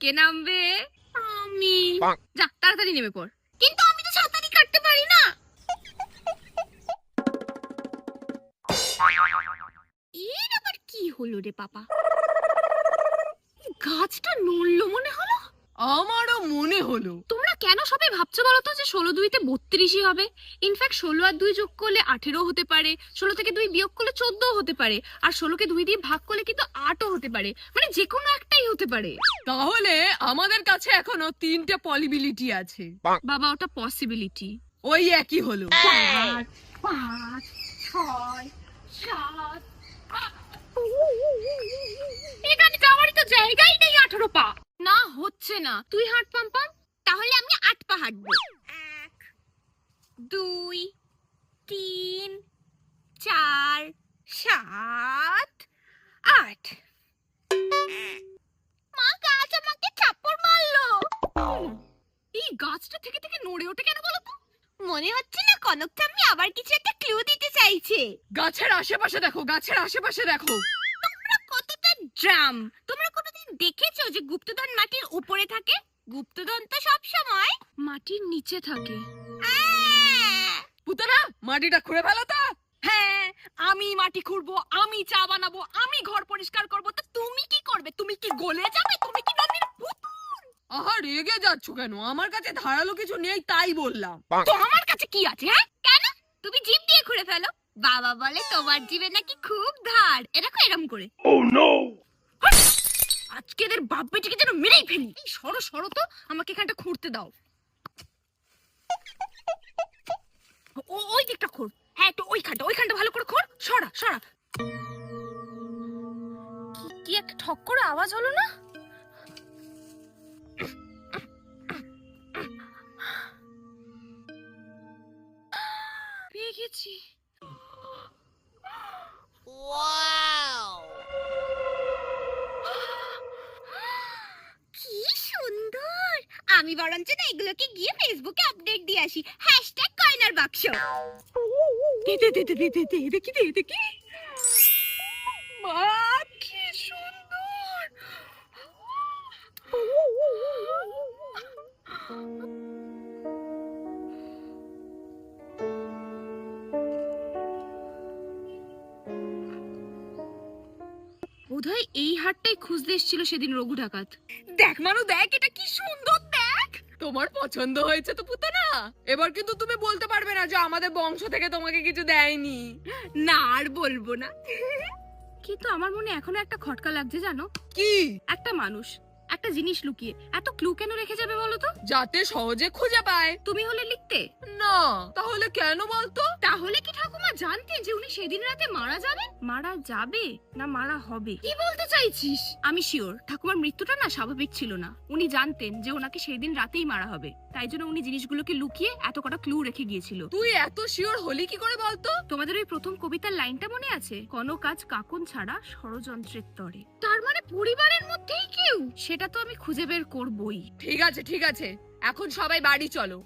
কে নামবে? আমি। যা তাড়াতাড়ি নেমে পড়। কিন্তু আমি তো সাঁতারই কাটতে পারি না। এর আবার কি হলো রে বাবা? গাছটা নড়লো মনে হলো। আমারও মনে হলো। তোমরা কেন সবাই ভাবছো বলো তো যে 16 2 32ই হবে? ইনফ্যাক্ট 16 আর 2 যোগ করলে 18 হতে পারে, 16 থেকে 2 বিয়োগ করলে 14 হতে পারে, আর 16 কে 2 দিয়ে ভাগ করলে কিন্তু 8ও হতে পারে। মানে যে কোনো একটাই হতে পারে। তাহলে আমাদের কাছে এখনো 3টে পসিবিলিটি আছে। বাবা ওটা পসিবিলিটি। ওই একই হলো। 4 5 6 7 এখানে যাওয়ারই তো জায়গাই নেই 18 পা। না হচ্ছে না, তুই হাঁট পাম্পাম। তাহলে আমি 8 পা হাঁটবো। 1 2 3 4 7 8। মা গাছ আমাকে চাপড় মারলো। এই গাছটা থেকে থেকে নড়ে ওঠে কেন বলো তো? মনে হচ্ছে না কনকটা আমি আবার কিছু একটা ক্লু দিতে চাইছে। গাছের আশেপাশে দেখো, গাছের আশেপাশে দেখো। তোমরা কতটা ড্রাম! তোমরা কোনোদিন দেখেছো যে গুপ্তধন মাটির উপরে থাকে? গুপ্তধন তো সব সময় মাটির নিচে থাকে। পুতানা, মাটিটা খুঁড়ে ফেলো তো। হ্যাঁ, আমি মাটি খুঁড়বো, আমি চা বানাবো, আমি ঘর পরিষ্কার করবো। তো তুমি কি করবে? তুমি কি গলে যাবে? তুমি কি নদীর পুতুল? আহা, রেগে যাচ্ছ কেন? আমার কাছে ধারালো কিছু নেই তাই বললাম। তো আমার কাছে কি আছে? হ্যাঁ কেন? তুমি জিভ দিয়ে খুঁড়ে ফেলো। বাবা বলে তোমার জিভে নাকি খুব ধার। এরকম এরম করে। Oh no! আজকে এদের বাপ বেটিকে যেন মেরেই ফেলি। এই সরো সরো তো, আমাকে এখানটা খুঁড়তে দাও। ওই দিকটা খোঁড়। হ্যাঁ তো ওইখানটা ভালো করে খোঁড়। সরা সরা। কি একটা ঠক করে আওয়াজ হলো না? পেয়ে গেছি। কি সুন্দর! আমি বরঞ্চ না এগুলোকে গিয়ে ফেসবুকে আপডেট দিয়ে আসি। #কয়নার বাক্স। দেখি। মা কি সুন্দর! বোধহয় এই হাটটাই খুঁজতে এসেছিল সেদিন রঘু ডাকাত। দেখ মানু দেখ, এটা কি সুন্দর দেখ। তোমার পছন্দ হয়েছে তো পুতানা? এবার কিন্তু তুমি বলতে পারবে না যে আমাদের বংশ থেকে তোমাকে কিছু দেয়নি। না আর বলবো না। কিন্তু আমার মনে এখনো একটা খটকা লাগছে জানো? কি? একটা মানুষ একটা জিনিস লুকিয়ে এত ক্লু কেন রেখে যাবে বলো তো? যাতে সহজে খুঁজে পায়। তুমি হলে লিখতে না, তাহলে কেন বলতো? তাহলে কি ঠাকুমা জানতেন যে উনি সেদিন রাতে মারা যাবেন? মারা যাবে না মারা হবে? কি বলতে চাইছিস? আমি শিওর ঠাকুমার মৃত্যুটা না স্বাভাবিক ছিল না। উনি জানতেন যে ওনাকে সেদিন রাতেই মারা হবে, তাই জন্য উনি জিনিসগুলোকে লুকিয়ে এত কটা ক্লু রেখে গিয়েছিল। তুই এত শিওর হলি কি করে বলতো? তোমাদের ওই প্রথম কবিতার লাইনটা মনে আছে? কোনো কাজ কাকুন ছাড়া ষড়যন্ত্রের তরে। তার মানে পরিবারের মধ্যেই কেউ? সেটা তো আমি খুঁজে বের করবই। ঠিক আছে, এখন সবাই বাড়ি চলো।